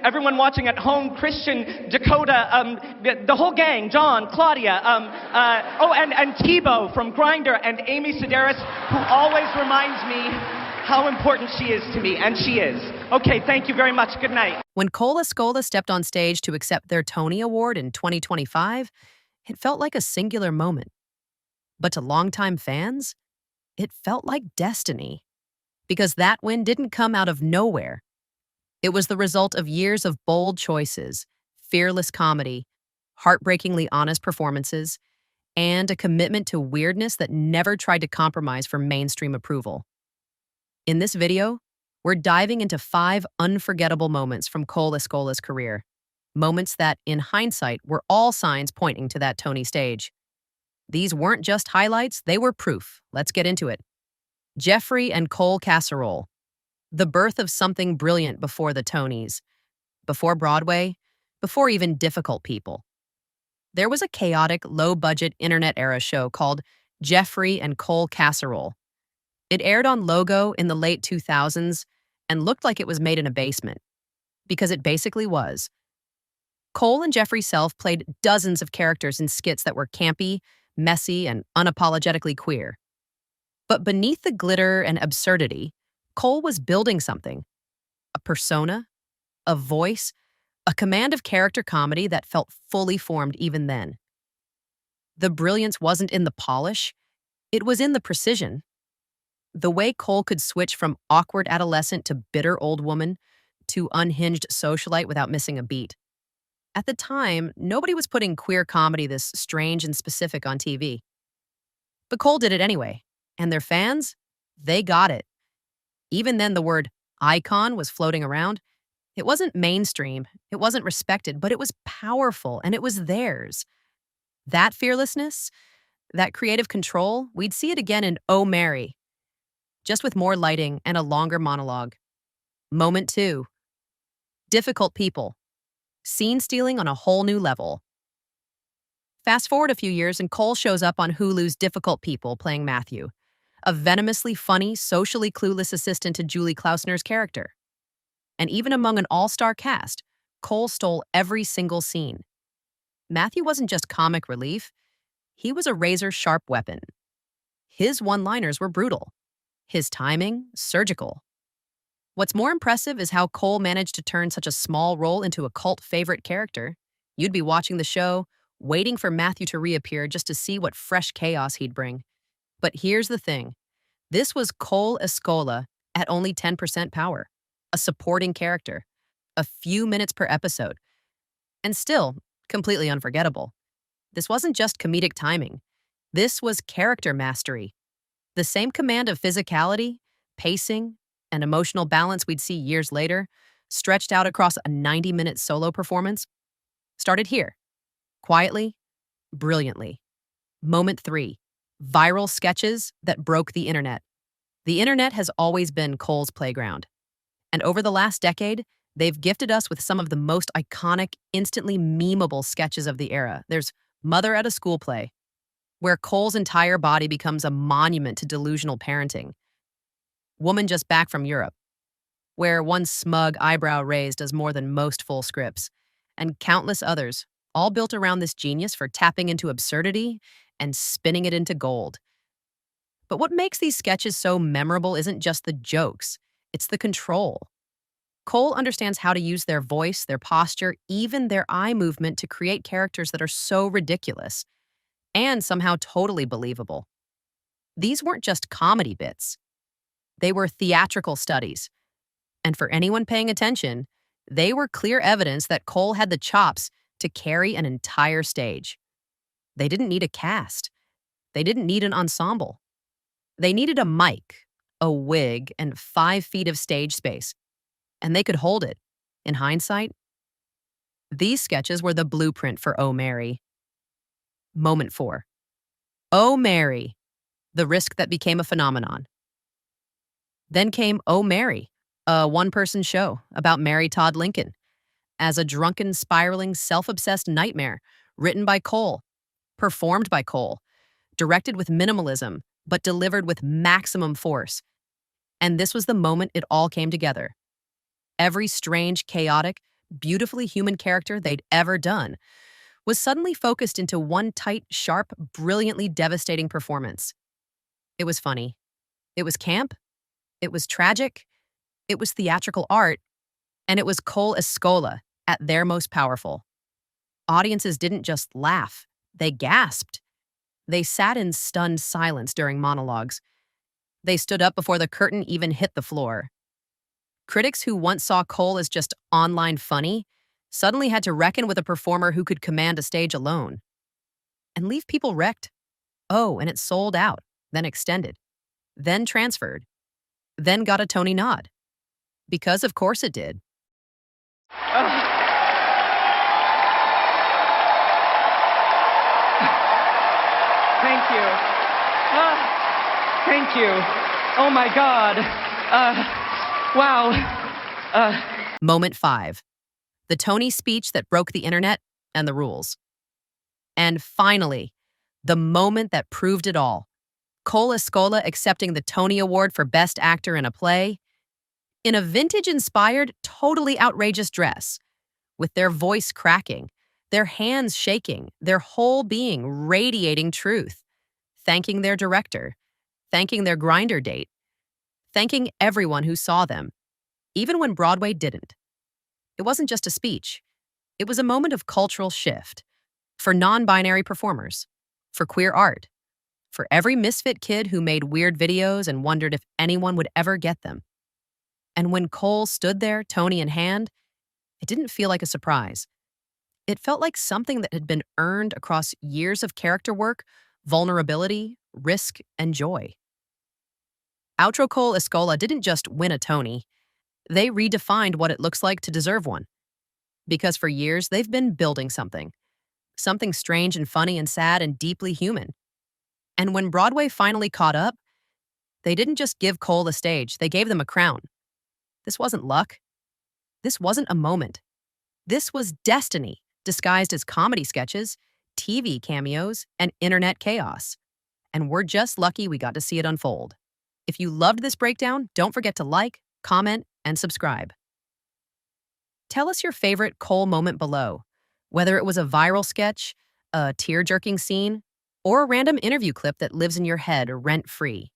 everyone watching at home, Christian, Dakota, the whole gang, John, Claudia, and Tebow from Grindr, and Amy Sedaris, who always reminds me how important she is to me, and she is. Okay, thank you very much. Good night. When Cole Escola stepped on stage to accept their Tony Award in 2025, it felt like a singular moment. But to longtime fans, it felt like destiny. Because that win didn't come out of nowhere. It was the result of years of bold choices, fearless comedy, heartbreakingly honest performances, and a commitment to weirdness that never tried to compromise for mainstream approval. In this video, we're diving into 5 unforgettable moments from Cole Escola's career. Moments that, in hindsight, were all signs pointing to that Tony stage. These weren't just highlights, they were proof. Let's get into it. Jeffrey and Cole Casserole. The birth of something brilliant before the Tonys. Before Broadway, before even Difficult People. There was a chaotic, low-budget internet-era show called Jeffrey and Cole Casserole. It aired on Logo in the late 2000s and looked like it was made in a basement. Because it basically was. Cole and Jeffrey Self played dozens of characters in skits that were campy, messy, and unapologetically queer. But beneath the glitter and absurdity, Cole was building something. A persona, a voice, a command of character comedy that felt fully formed even then. The brilliance wasn't in the polish, it was in the precision. The way Cole could switch from awkward adolescent to bitter old woman to unhinged socialite without missing a beat. At the time, nobody was putting queer comedy this strange and specific on TV. But Cole did it anyway, and their fans, they got it. Even then, the word icon was floating around. It wasn't mainstream, it wasn't respected, but it was powerful, and it was theirs. That fearlessness, that creative control, we'd see it again in Oh Mary, just with more lighting and a longer monologue. Moment 2. Difficult People. Scene stealing on a whole new level. Fast forward a few years and Cole shows up on Hulu's Difficult People playing Matthew, a venomously funny, socially clueless assistant to Julie Klausner's character. And even among an all-star cast, Cole stole every single scene. Matthew wasn't just comic relief, he was a razor-sharp weapon. His one-liners were brutal. His timing, surgical. What's more impressive is how Cole managed to turn such a small role into a cult favorite character. You'd be watching the show, waiting for Matthew to reappear just to see what fresh chaos he'd bring. But here's the thing. This was Cole Escola at only 10% power, a supporting character, a few minutes per episode, and still completely unforgettable. This wasn't just comedic timing. This was character mastery. The same command of physicality, pacing, and emotional balance we'd see years later, stretched out across a 90-minute solo performance, started here, quietly, brilliantly. Moment 3. Viral sketches that broke the internet. The internet has always been Cole's playground. And over the last decade, they've gifted us with some of the most iconic, instantly memeable sketches of the era. There's Mother at a School Play, where Cole's entire body becomes a monument to delusional parenting. Woman Just Back from Europe, where one smug eyebrow raised does more than most full scripts, and countless others, all built around this genius for tapping into absurdity and spinning it into gold. But what makes these sketches so memorable isn't just the jokes, it's the control. Cole understands how to use their voice, their posture, even their eye movement to create characters that are so ridiculous and somehow totally believable. These weren't just comedy bits. They were theatrical studies. And for anyone paying attention, they were clear evidence that Cole had the chops to carry an entire stage. They didn't need a cast. They didn't need an ensemble. They needed a mic, a wig, and 5 feet of stage space. And they could hold it. In hindsight, these sketches were the blueprint for Oh Mary. Moment 4. Oh Mary, the risk that became a phenomenon. Then came Oh Mary, a one-person show about Mary Todd Lincoln, as a drunken, spiraling, self-obsessed nightmare, written by Cole, performed by Cole, directed with minimalism, but delivered with maximum force. And this was the moment it all came together. Every strange, chaotic, beautifully human character they'd ever done, was suddenly focused into one tight, sharp, brilliantly devastating performance. It was funny. It was camp. It was tragic. It was theatrical art. And it was Cole Escola at their most powerful. Audiences didn't just laugh, they gasped. They sat in stunned silence during monologues. They stood up before the curtain even hit the floor. Critics who once saw Cole as just online funny suddenly had to reckon with a performer who could command a stage alone and leave people wrecked. Oh, and it sold out, then extended, then transferred, then got a Tony nod. Because of course it did. Thank you. Thank you. Oh my God. Wow. Moment 5. The Tony speech that broke the internet and the rules. And finally, the moment that proved it all. Cole Escola accepting the Tony Award for Best Actor in a Play in a vintage-inspired, totally outrageous dress, with their voice cracking, their hands shaking, their whole being radiating truth, thanking their director, thanking their Grindr date, thanking everyone who saw them, even when Broadway didn't. It wasn't just a speech. It was a moment of cultural shift for non-binary performers, for queer art, for every misfit kid who made weird videos and wondered if anyone would ever get them. And when Cole stood there, Tony in hand, it didn't feel like a surprise. It felt like something that had been earned across years of character work, vulnerability, risk, and joy. Outro Cole Escola didn't just win a Tony. They redefined what it looks like to deserve one. Because for years, they've been building something strange and funny and sad and deeply human. And when Broadway finally caught up, they didn't just give Cole the stage, they gave them a crown. This wasn't luck. This wasn't a moment. This was destiny, disguised as comedy sketches, TV cameos, and internet chaos. And we're just lucky we got to see it unfold. If you loved this breakdown, don't forget to like, comment, and subscribe. Tell us your favorite Cole moment below, whether it was a viral sketch, a tear-jerking scene, or a random interview clip that lives in your head rent-free.